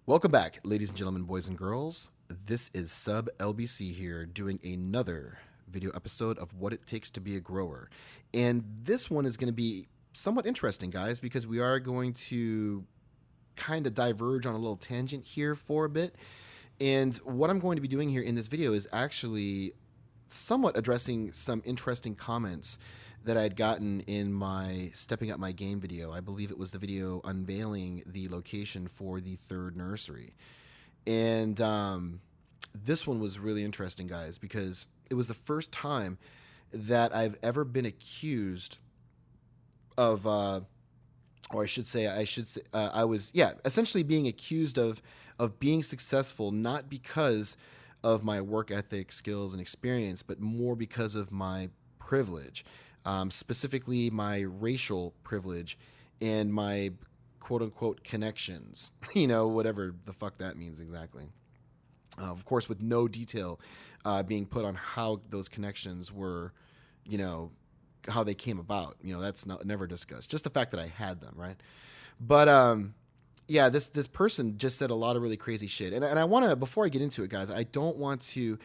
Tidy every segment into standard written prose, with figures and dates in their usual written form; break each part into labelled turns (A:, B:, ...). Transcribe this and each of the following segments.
A: Welcome back, ladies and gentlemen, boys and girls. This is Sub LBC here doing another video episode of What It Takes to Be a Grower. And this one is going to be somewhat interesting, guys, because we are going to kind of diverge on a little tangent here for a bit. And what I'm going to be doing here in this video is actually somewhat addressing some interesting comments that I had gotten in my Stepping Up My Game video. I believe it was the video unveiling the location for the third nursery. And this one was really interesting, guys, because it was the first time that I've ever been accused of, or I was, essentially being accused of being successful, not because of my work ethic, skills, and experience, but more because of my privilege, specifically my racial privilege and my quote unquote connections, whatever the fuck that means exactly. Of course, with no detail being put on how those connections were, how they came about. That's never discussed. Just the fact that I had them, right? But this person just said a lot of really crazy shit, and I want to, before I get into it, guys, I don't want to,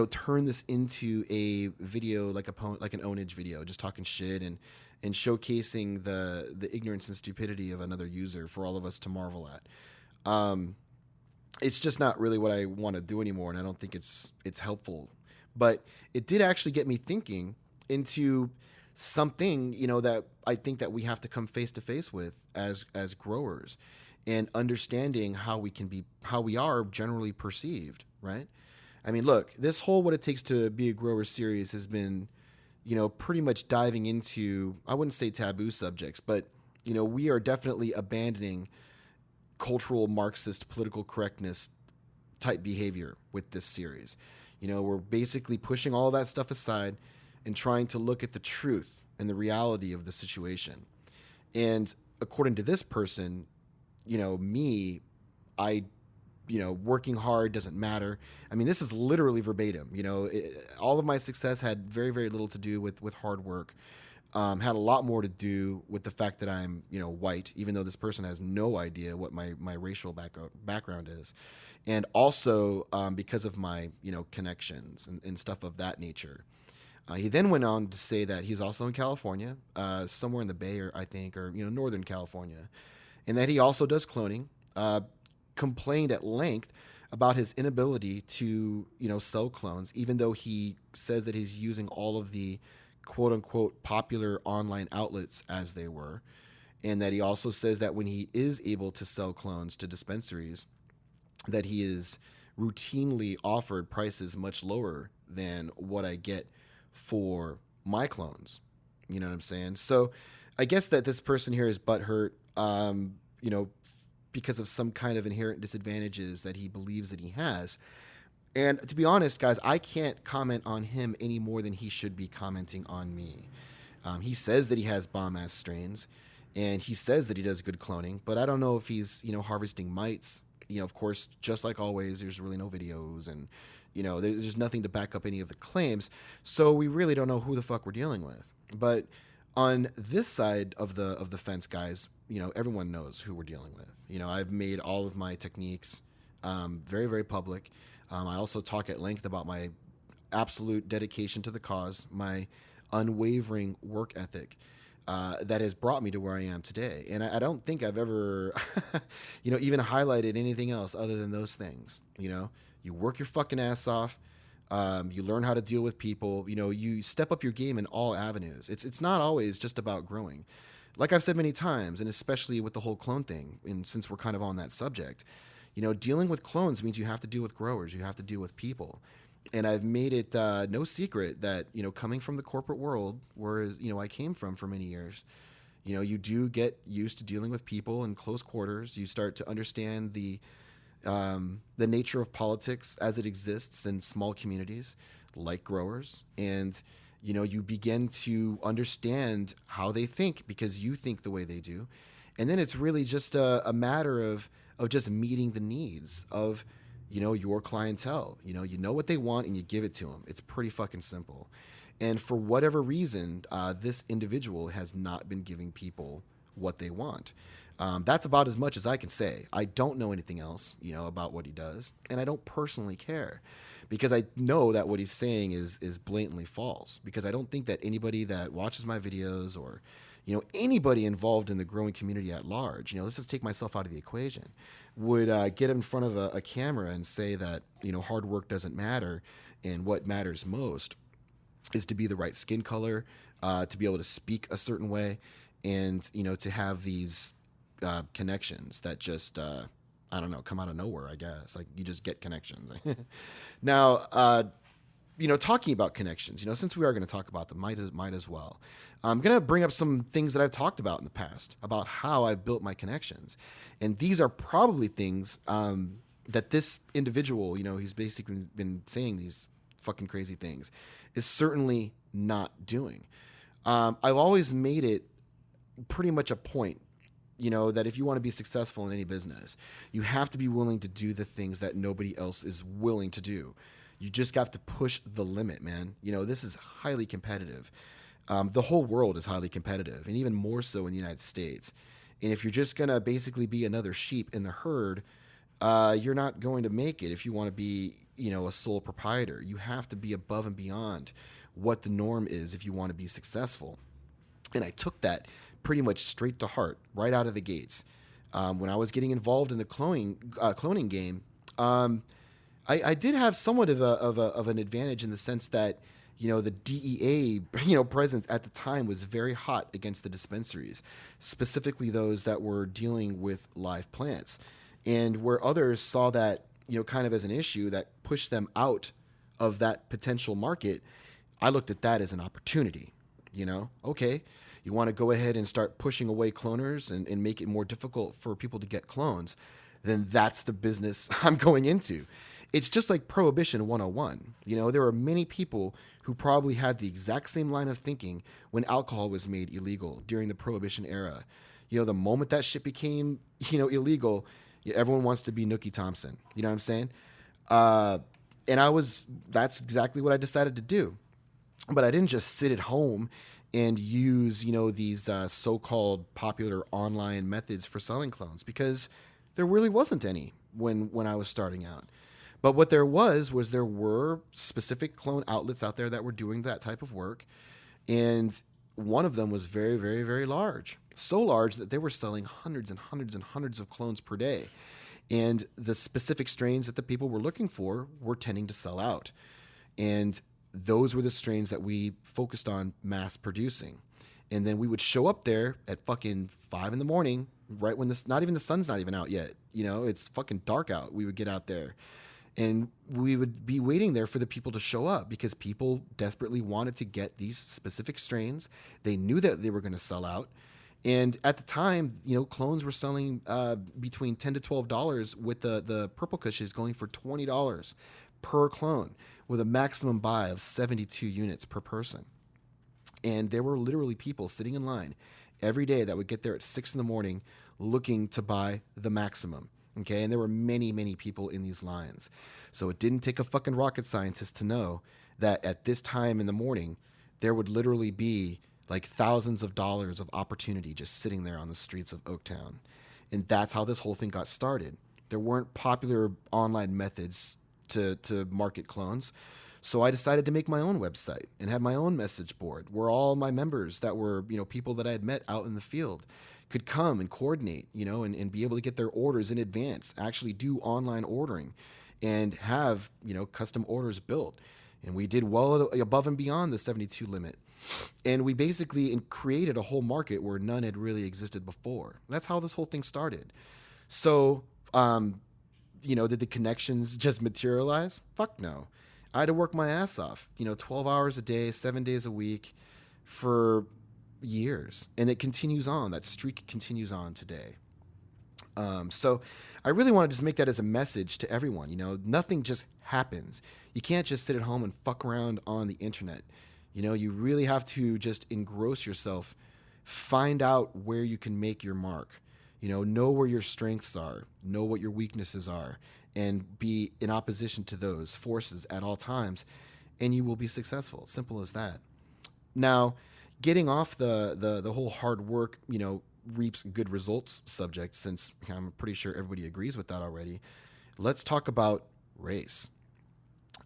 A: turn this into a video like an ownage video, just talking shit and showcasing the ignorance and stupidity of another user for all of us to marvel at. It's just not really what I want to do anymore, and I don't think it's helpful. But it did actually get me thinking into something, that I think that we have to come face to face with as growers, and understanding how we are generally perceived, right? I mean, look, this whole What It Takes to Be a Grower series has been, pretty much diving into, I wouldn't say taboo subjects, but, we are definitely abandoning cultural Marxist political correctness type behavior with this series. We're basically pushing all that stuff aside and trying to look at the truth and the reality of the situation. And according to this person, working hard doesn't matter. I mean, this is literally verbatim. All of my success had very, very little to do with hard work. Had a lot more to do with the fact that I'm, white, even though this person has no idea what my racial background is. And also because of my, connections and stuff of that nature. He then went on to say that he's also in California, somewhere in the Bay, or I think, or, Northern California, and that he also does cloning. Complained at length about his inability to, sell clones, even though he says that he's using all of the quote unquote popular online outlets as they were. And that he also says that when he is able to sell clones to dispensaries, that he is routinely offered prices much lower than what I get for my clones. You know what I'm saying? So I guess that this person here is butthurt, because of some kind of inherent disadvantages that he believes that he has. And to be honest, guys, I can't comment on him any more than he should be commenting on me. He says that he has bomb-ass strains, and he says that he does good cloning, but I don't know if he's, harvesting mites. Of course, just like always, there's really no videos, and, there's nothing to back up any of the claims, so we really don't know who the fuck we're dealing with. But on this side of the fence, guys, everyone knows who we're dealing with. I've made all of my techniques very, very public. I also talk at length about my absolute dedication to the cause, my unwavering work ethic that has brought me to where I am today. And I don't think I've ever, even highlighted anything else other than those things. You work your fucking ass off. You learn how to deal with people. You step up your game in all avenues. It's not always just about growing. Like I've said many times, and especially with the whole clone thing, and since we're kind of on that subject, dealing with clones means you have to deal with growers. You have to deal with people. And I've made it no secret that, coming from the corporate world, where, I came from for many years, you do get used to dealing with people in close quarters. You start to understand the nature of politics as it exists in small communities like growers. And, you begin to understand how they think because you think the way they do. And then it's really just a matter of just meeting the needs of, your clientele. You know what they want and you give it to them. It's pretty fucking simple. And for whatever reason, this individual has not been giving people what they want. That's about as much as I can say. I don't know anything else, about what he does, and I don't personally care because I know that what he's saying is blatantly false. Because I don't think that anybody that watches my videos or anybody involved in the growing community at large, let's just take myself out of the equation, would get in front of a camera and say that hard work doesn't matter, and what matters most is to be the right skin color, to be able to speak a certain way, and to have these connections that just I don't know, come out of nowhere. I guess like you just get connections. Now, talking about connections, since we are going to talk about them, might as well. I'm going to bring up some things that I've talked about in the past about how I've built my connections, and these are probably things that this individual, he's basically been saying these fucking crazy things, is certainly not doing. I've always made it pretty much a point, that if you want to be successful in any business, you have to be willing to do the things that nobody else is willing to do. You just have to push the limit, man. This is highly competitive. The whole world is highly competitive, and even more so in the United States. And if you're just going to basically be another sheep in the herd, you're not going to make it if you want to be, a sole proprietor. You have to be above and beyond what the norm is if you want to be successful. And I took that pretty much straight to heart right out of the gates. When I was getting involved in the cloning game, I did have somewhat of an advantage in the sense that the DEA presence at the time was very hot against the dispensaries, specifically those that were dealing with live plants, and where others saw that kind of as an issue that pushed them out of that potential market. I looked at that as an opportunity. Okay, you want to go ahead and start pushing away cloners and make it more difficult for people to get clones, then that's the business I'm going into. It's just like Prohibition 101. There are many people who probably had the exact same line of thinking when alcohol was made illegal during the Prohibition era. The moment that shit became, illegal, everyone wants to be Nookie Thompson. You know what I'm saying? And that's exactly what I decided to do. But I didn't just sit at home and use, these so-called popular online methods for selling clones, because there really wasn't any when I was starting out. But what there was there were specific clone outlets out there that were doing that type of work. And one of them was very, very, very large. So large that they were selling hundreds and hundreds and hundreds of clones per day. And the specific strains that the people were looking for were tending to sell out. And those were the strains that we focused on mass producing. And then we would show up there at fucking 5 a.m, right when the sun's not even out yet. It's fucking dark out. We would get out there. And we would be waiting there for the people to show up because people desperately wanted to get these specific strains. They knew that they were going to sell out. And at the time, clones were selling between $10 to $12 with the Purple Kushes going for $20 per clone with a maximum buy of 72 units per person. And there were literally people sitting in line every day that would get there at 6 a.m. looking to buy the maximum. Okay, and there were many, many people in these lines. So it didn't take a fucking rocket scientist to know that at this time in the morning, there would literally be like thousands of dollars of opportunity just sitting there on the streets of Oaktown. And that's how this whole thing got started. There weren't popular online methods to market clones. So I decided to make my own website and have my own message board where all my members that were, people that I had met out in the field could come and coordinate, and be able to get their orders in advance, actually do online ordering and have, custom orders built. And we did well above and beyond the 72 limit. And we basically created a whole market where none had really existed before. That's how this whole thing started. So, did the connections just materialize? Fuck no. I had to work my ass off, 12 hours a day, 7 days a week for years, and it continues on. That streak continues on today. So I really want to just make that as a message to everyone. Nothing just happens. You can't just sit at home and fuck around on the internet. You really have to just engross yourself, find out where you can make your mark, know where your strengths are, know what your weaknesses are, and be in opposition to those forces at all times, and you will be successful. Simple as that. Now, getting off the whole hard work, reaps good results subject, since I'm pretty sure everybody agrees with that already. Let's talk about race.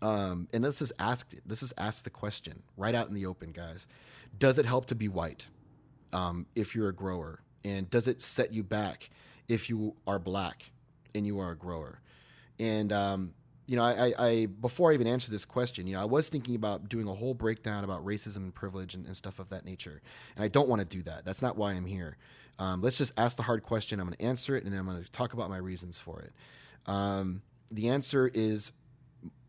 A: And let's just ask it. Let's just ask the question right out in the open, guys. Does it help to be white if you're a grower? And does it set you back if you are black and you are a grower? And I before I even answer this question, I was thinking about doing a whole breakdown about racism and privilege and stuff of that nature. And I don't want to do that. That's not why I'm here. Let's just ask the hard question. I'm going to answer it, and then I'm going to talk about my reasons for it. The answer is,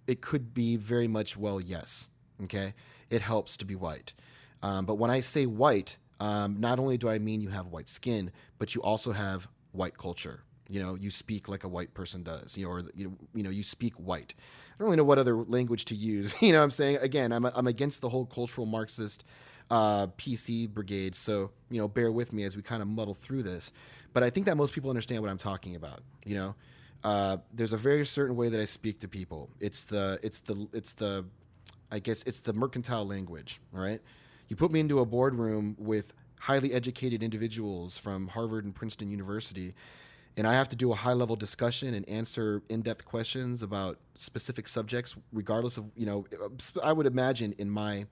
A: it could be very much, well, yes. Okay. It helps to be white. But when I say white, not only do I mean you have white skin, but you also have white culture. You speak like a white person does, or you speak white. I don't really know what other language to use. What I'm saying? Again, I'm against the whole cultural Marxist PC brigade. So, bear with me as we kind of muddle through this. But I think that most people understand what I'm talking about. There's a very certain way that I speak to people. It's the I guess it's the mercantile language, right? You put me into a boardroom with highly educated individuals from Harvard and Princeton University, and I have to do a high-level discussion and answer in-depth questions about specific subjects, regardless of, I would imagine in my,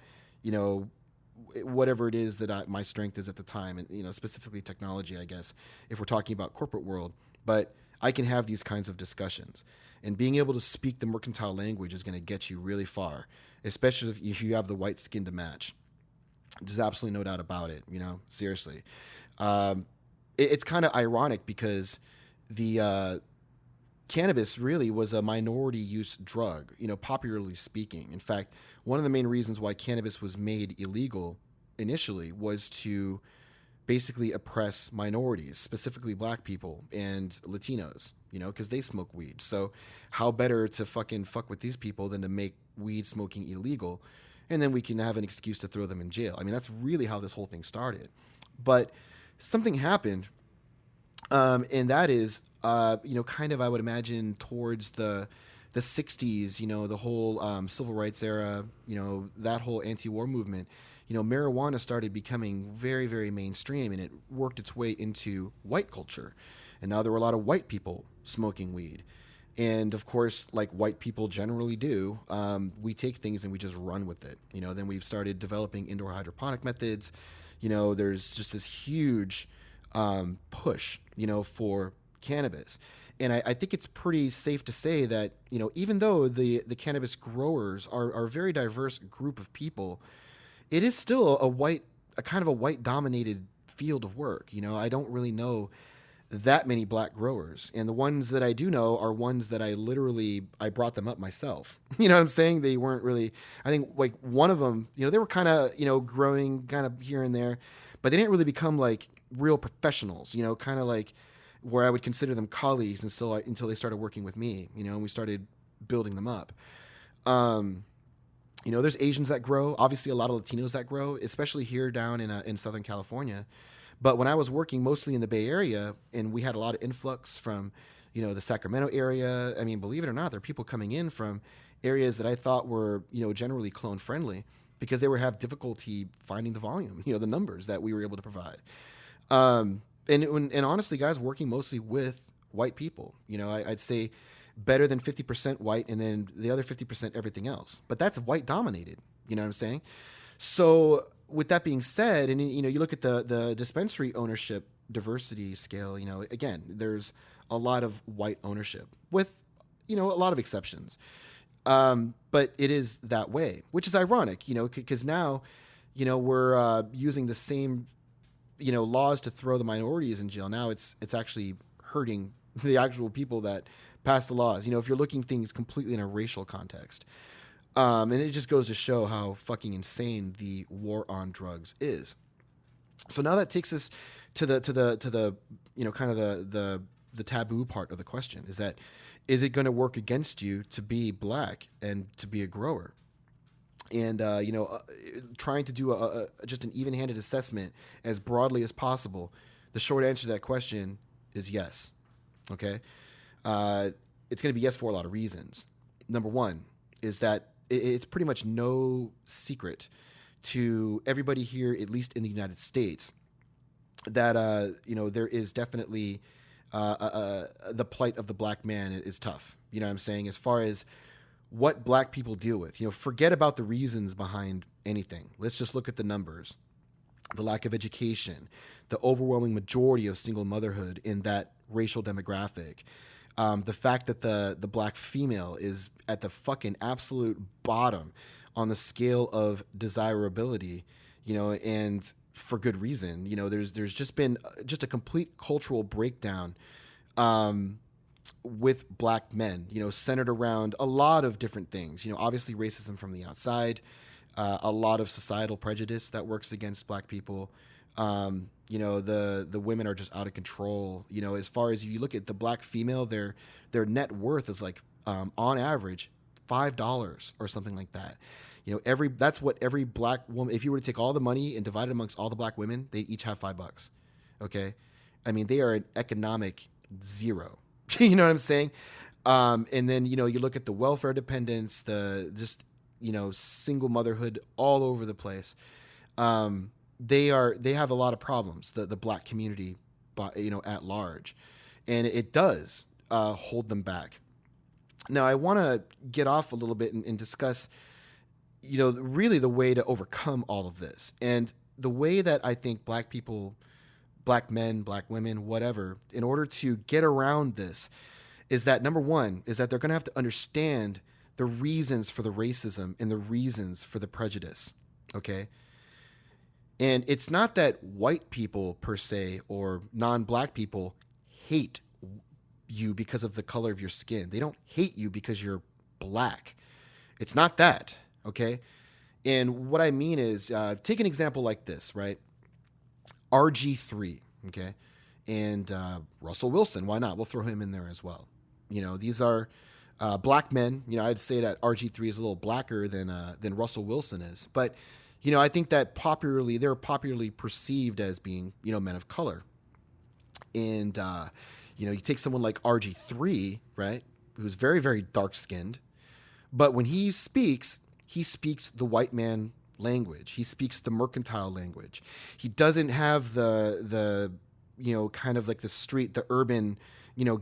A: whatever it is that my strength is at the time, and, specifically technology, I guess, if we're talking about corporate world. But I can have these kinds of discussions. And being able to speak the mercantile language is going to get you really far, especially if you have the white skin to match. There's absolutely no doubt about it, seriously. It's kind of ironic because the cannabis really was a minority use drug, popularly speaking. In fact, one of the main reasons why cannabis was made illegal initially was to basically oppress minorities, specifically black people and Latinos, because they smoke weed. So how better to fuck with these people than to make weed smoking illegal, and then we can have an excuse to throw them in jail. I mean, that's really how this whole thing started. But something happened, and that is, kind of, I would imagine, towards the 60s, the whole civil rights era, that whole anti-war movement. Marijuana started becoming very, very mainstream, and it worked its way into white culture. And now there were a lot of white people smoking weed. And of course, like white people generally do, we take things and we just run with it. Then we've started developing indoor hydroponic methods. There's just this huge push, for cannabis. And I think it's pretty safe to say that, even though the cannabis growers are a very diverse group of people, it is still a kind of a white dominated field of work. I don't really know that many black growers, and the ones that I do know are ones that I brought them up myself. You know what I'm saying? They weren't really, I think, like, one of them, they were kind of, growing kind of here and there, but they didn't really become like real professionals, kind of like where I would consider them colleagues until they started working with me, and we started building them up. There's Asians that grow, obviously a lot of Latinos that grow, especially here down in Southern California. But when I was working mostly in the Bay Area, and we had a lot of influx from, the Sacramento area, I mean, believe it or not, there are people coming in from areas that I thought were, generally clone friendly, because they have difficulty finding the volume, the numbers that we were able to provide. And honestly, guys, working mostly with white people, I'd say better than 50% white, and then the other 50% everything else. But that's white dominated, you know what I'm saying? So with that being said, and you look at the dispensary ownership diversity scale, again, there's a lot of white ownership with, a lot of exceptions. But it is that way, which is ironic, because now, we're using the same, laws to throw the minorities in jail. Now it's actually hurting the actual people that pass the laws. If you're looking things completely in a racial context. And it just goes to show how fucking insane the war on drugs is. So now that takes us to the kind of the taboo part of the question, is it going to work against you to be black and to be a grower? And trying to do just an even-handed assessment as broadly as possible, the short answer to that question is yes. Okay, it's going to be yes for a lot of reasons. Number one is that it's pretty much no secret to everybody here, at least in the United States, that there is definitely the plight of the black man is tough. You know what I'm saying? As far as what black people deal with, forget about the reasons behind anything. Let's just look at the numbers. The lack of education, the overwhelming majority of single motherhood in that racial demographic, the fact that the black female is at the fucking absolute bottom on the scale of desirability, and for good reason. There's just been just a complete cultural breakdown with black men, centered around a lot of different things. Obviously racism from the outside, a lot of societal prejudice that works against black people. The women are just out of control. As far as you look at the black female, their net worth is like on average $5 or something like that. That's what every black woman, if you were to take all the money and divide it amongst all the black women, they each have $5. Okay. I mean, they are an economic zero. You know what I'm saying? And then, you look at the welfare dependents, the just, single motherhood all over the place. They have a lot of problems, the black community, at large, and it does hold them back. Now, I want to get off a little bit and discuss, really the way to overcome all of this. And the way that I think black people, black men, black women, whatever, in order to get around this is that, number one, is that they're going to have to understand the reasons for the racism and the reasons for the prejudice. Okay. And it's not that white people per se or non-black people hate you because of the color of your skin. They don't hate you because you're black. It's not that. Okay. And what I mean is, take an example like this, right? RG3. Okay. And Russell Wilson. Why not? We'll throw him in there as well. These are black men. I'd say that RG3 is a little blacker than Russell Wilson is. But, I think that they're popularly perceived as being, men of color. And, you take someone like RG3, right, who's very, very dark-skinned. But when he speaks the white man language. He speaks the mercantile language. He doesn't have the kind of like the urban,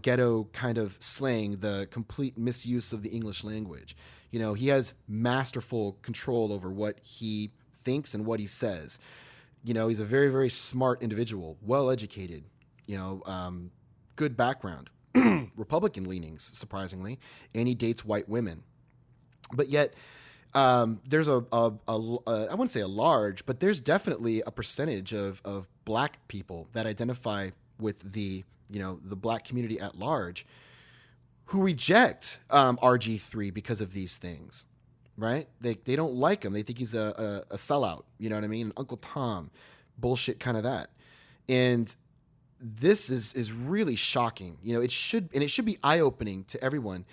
A: ghetto kind of slang, the complete misuse of the English language. He has masterful control over what he thinks and what he says. He's a very, very smart individual, well-educated, good background, Republican leanings, surprisingly, and he dates white women. But yet, there's I wouldn't say a large, but there's definitely a percentage of black people that identify with the black community at large who reject RG3 because of these things, right? They don't like him. They think he's a sellout, you know what I mean? Uncle Tom, bullshit kind of that. And this is really shocking. It should be eye-opening to everyone.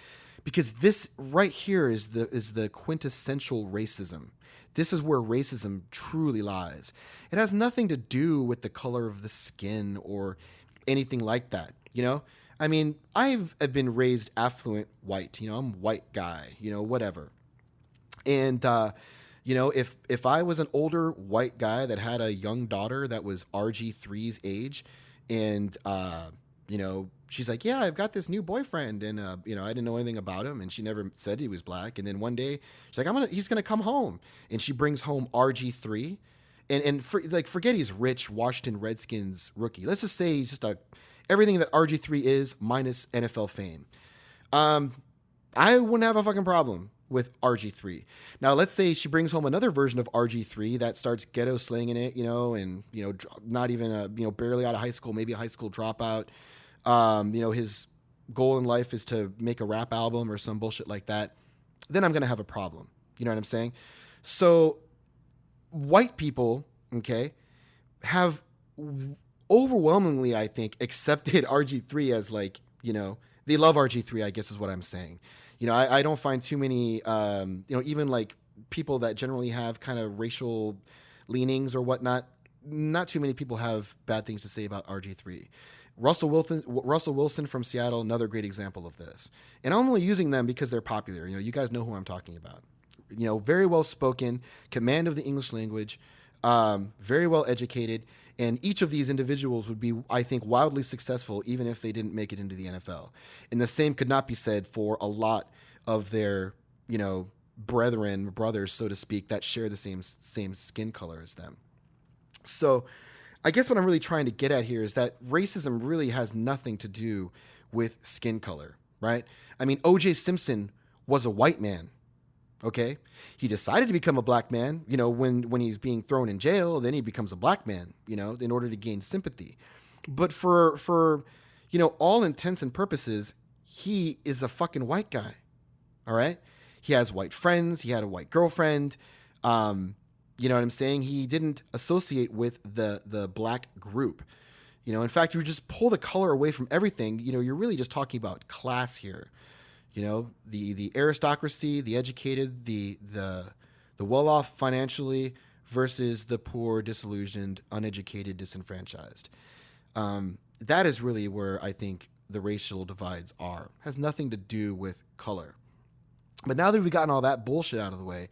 A: Because this right here is the quintessential racism. This is where racism truly lies. It has nothing to do with the color of the skin or anything like that. I mean, I've been raised affluent white. I'm a white guy. Whatever. And if I was an older white guy that had a young daughter that was RG3's age, and she's like, yeah, I've got this new boyfriend, and I didn't know anything about him, and she never said he was black. And then one day she's like, he's gonna come home, and she brings home RG3, and forget he's rich Washington Redskins rookie. Let's just say he's just everything that RG3 is minus NFL fame. I wouldn't have a fucking problem with RG3. Now, let's say she brings home another version of RG3 that starts ghetto slanging it, and not even barely out of high school, maybe a high school dropout. His goal in life is to make a rap album or some bullshit like that. Then I'm going to have a problem. You know what I'm saying? So white people, okay, have overwhelmingly, I think, accepted RG3 as they love RG3, I guess is what I'm saying. I don't find too many, even like people that generally have kind of racial leanings or whatnot, not too many people have bad things to say about RG3. Russell Wilson from Seattle, another great example of this. And I'm only using them because they're popular. You guys know who I'm talking about. Very well spoken, command of the English language, very well educated. And each of these individuals would be, I think, wildly successful even if they didn't make it into the NFL. And the same could not be said for a lot of their, brothers, so to speak, that share the same skin color as them. So I guess what I'm really trying to get at here is that racism really has nothing to do with skin color, right? I mean, O.J. Simpson was a white man, okay? He decided to become a black man, when he's being thrown in jail, then he becomes a black man, in order to gain sympathy. But for all intents and purposes, he is a fucking white guy, all right? He has white friends. He had a white girlfriend. You know what I'm saying? He didn't associate with the black group. In fact, you just pull the color away from everything. You're really just talking about class here. The aristocracy, the educated, the well-off financially versus the poor, disillusioned, uneducated, disenfranchised. That is really where I think the racial divides are. Has nothing to do with color. But now that we've gotten all that bullshit out of the way,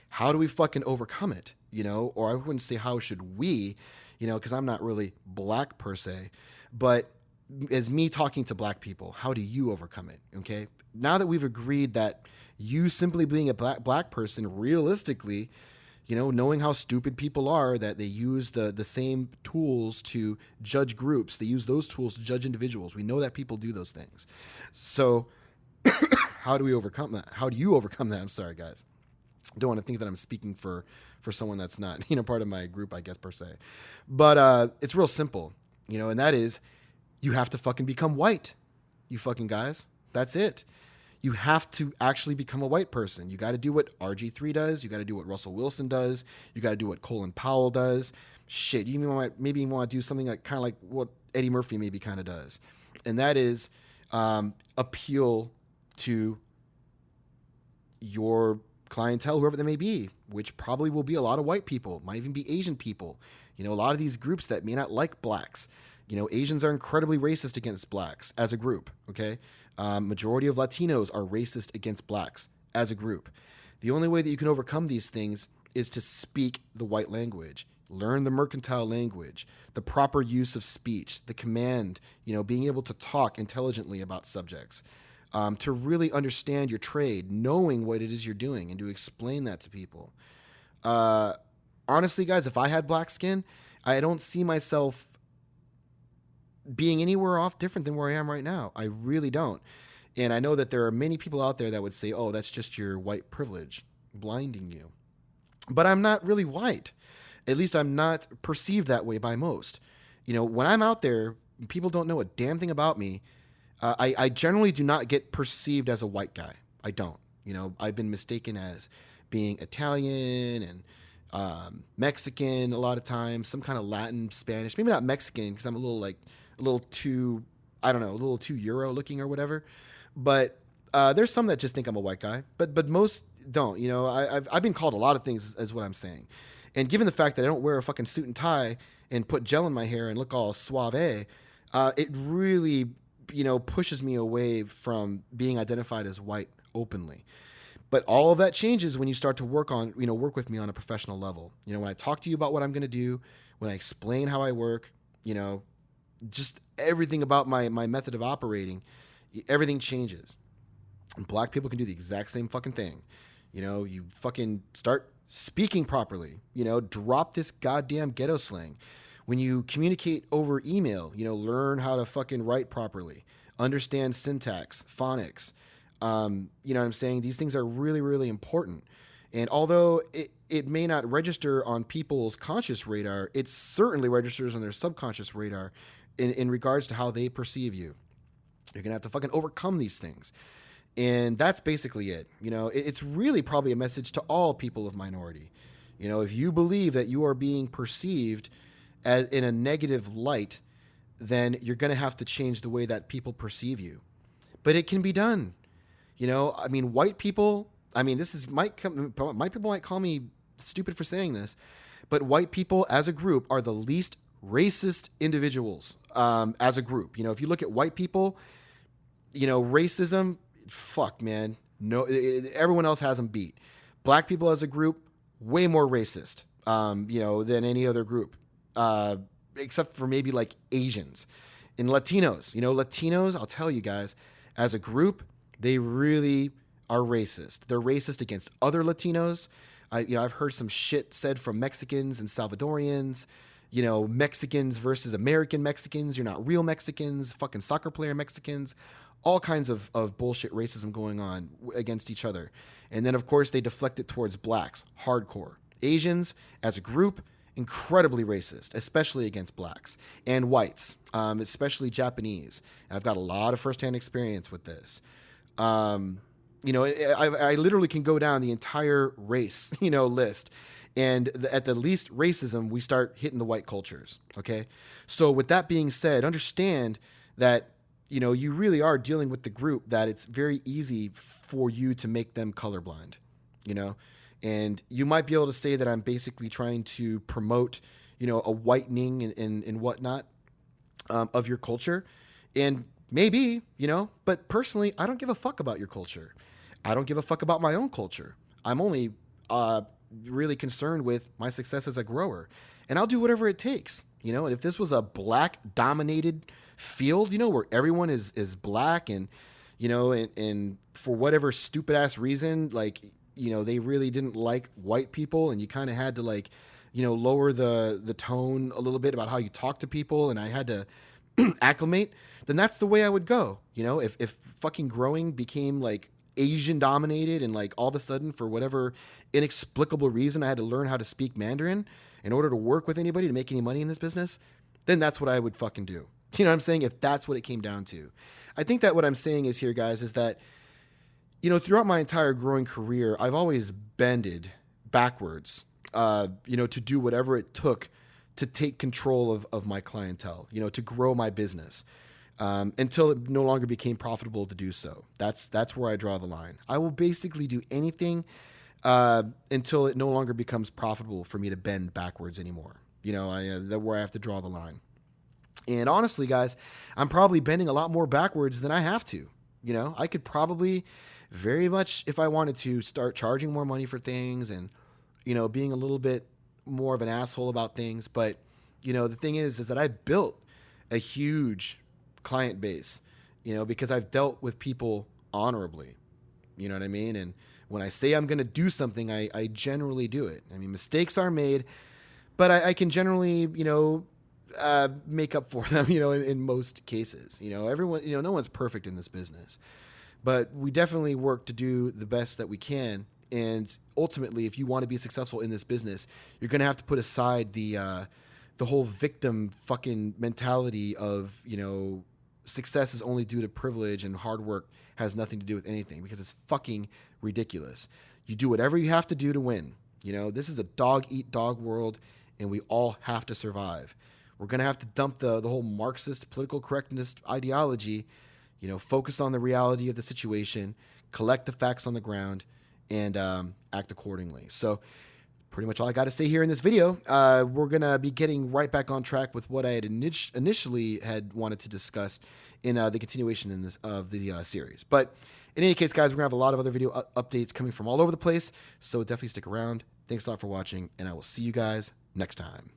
A: how do we fucking overcome it? Or I wouldn't say how should we, because I'm not really black per se, but as me talking to black people, how do you overcome it? Okay. Now that we've agreed that you simply being a black person, realistically, knowing how stupid people are, that they use the same tools to judge groups. They use those tools to judge individuals. We know that people do those things. So how do we overcome that? How do you overcome that? I'm sorry, guys. I don't want to think that I'm speaking for someone that's not, part of my group, I guess, per se. But it's real simple, and that is you have to fucking become white, you fucking guys. That's it. You have to actually become a white person. You got to do what RG3 does. You got to do what Russell Wilson does. You got to do what Colin Powell does. Shit, you maybe want to do something like kind of like what Eddie Murphy maybe kind of does. And that is appeal to your clientele, whoever they may be, which probably will be a lot of white people, might even be Asian people. A lot of these groups that may not like blacks. Asians are incredibly racist against blacks as a group, okay? Majority of Latinos are racist against blacks as a group. The only way that you can overcome these things is to speak the white language, learn the mercantile language, the proper use of speech, the command, being able to talk intelligently about subjects. To really understand your trade, knowing what it is you're doing, and to explain that to people. Honestly, guys, if I had black skin, I don't see myself being anywhere off different than where I am right now. I really don't. And I know that there are many people out there that would say, oh, that's just your white privilege blinding you. But I'm not really white. At least I'm not perceived that way by most. When I'm out there, people don't know a damn thing about me. I generally do not get perceived as a white guy. I don't. I've been mistaken as being Italian and Mexican a lot of times, some kind of Latin, Spanish, maybe not Mexican because I'm a little too Euro looking or whatever. But there's some that just think I'm a white guy, but most don't. I've been called a lot of things is what I'm saying. And given the fact that I don't wear a fucking suit and tie and put gel in my hair and look all suave, it really pushes me away from being identified as white openly. But all of that changes when you start to work with me on a professional level. When I talk to you about what I'm going to do, when I explain how I work, just everything about my method of operating, everything changes. And black people can do the exact same fucking thing. You fucking start speaking properly, drop this goddamn ghetto slang. When you communicate over email, learn how to fucking write properly, understand syntax, phonics. You know what I'm saying? These things are really, really important. And although it may not register on people's conscious radar, it certainly registers on their subconscious radar in regards to how they perceive you. You're going to have to fucking overcome these things. And that's basically it. It's really probably a message to all people of minority. If you believe that you are being perceived in a negative light, then you're going to have to change the way that people perceive you. But it can be done. White people, white people might call me stupid for saying this, but white people as a group are the least racist individuals as a group. If you look at white people, racism, fuck, man. No, everyone else has them beat. Black people as a group, way more racist, than any other group. except for maybe like Asians and Latinos. Latinos, I'll tell you guys, as a group, they really are racist. They're racist against other Latinos. I've heard some shit said from Mexicans and Salvadorians. Mexicans versus American Mexicans. You're not real Mexicans. Fucking soccer player Mexicans. All kinds of bullshit racism going on against each other. And then, of course, they deflect it towards blacks. Hardcore. Asians, as a group, incredibly racist, especially against blacks and whites, especially Japanese. I've got a lot of firsthand experience with this. I literally can go down the entire race, list. And at the least racism, we start hitting the white cultures. Okay. So with that being said, understand that, you really are dealing with the group that it's very easy for you to make them colorblind, and you might be able to say that I'm basically trying to promote, a whitening and whatnot of your culture. And maybe, but personally, I don't give a fuck about your culture. I don't give a fuck about my own culture. I'm only really concerned with my success as a grower. And I'll do whatever it takes, and if this was a black dominated field, where everyone is black and, and for whatever stupid ass reason, like, they really didn't like white people and you kind of had to like, lower the tone a little bit about how you talk to people. And I had to acclimate, then that's the way I would go. If fucking growing became like Asian dominated and like all of a sudden for whatever inexplicable reason, I had to learn how to speak Mandarin in order to work with anybody to make any money in this business, then that's what I would fucking do. You know what I'm saying? If that's what it came down to. I think that what I'm saying is here, guys, is that, throughout my entire growing career, I've always bended backwards, to do whatever it took to take control of my clientele, to grow my business, until it no longer became profitable to do so. That's where I draw the line. I will basically do anything until it no longer becomes profitable for me to bend backwards anymore. That's where I have to draw the line. And honestly, guys, I'm probably bending a lot more backwards than I have to. I could probably very much, if I wanted to, start charging more money for things and, being a little bit more of an asshole about things. But, the thing is that I built a huge client base, because I've dealt with people honorably. You know what I mean? And when I say I'm going to do something, I generally do it. I mean, mistakes are made, but I can generally, make up for them, in most cases. Everyone, no one's perfect in this business, but we definitely work to do the best that we can. And ultimately, if you want to be successful in this business, you're going to have to put aside the whole victim fucking mentality of, success is only due to privilege and hard work has nothing to do with anything, because it's fucking ridiculous. You do whatever you have to do to win. This is a dog eat dog world, and we all have to survive. We're going to have to dump the whole Marxist political correctness ideology, focus on the reality of the situation, collect the facts on the ground, and act accordingly. So pretty much all I got to say here in this video. We're going to be getting right back on track with what I had initially had wanted to discuss in the continuation of the series. But in any case, guys, we're going to have a lot of other video updates coming from all over the place. So definitely stick around. Thanks a lot for watching, and I will see you guys next time.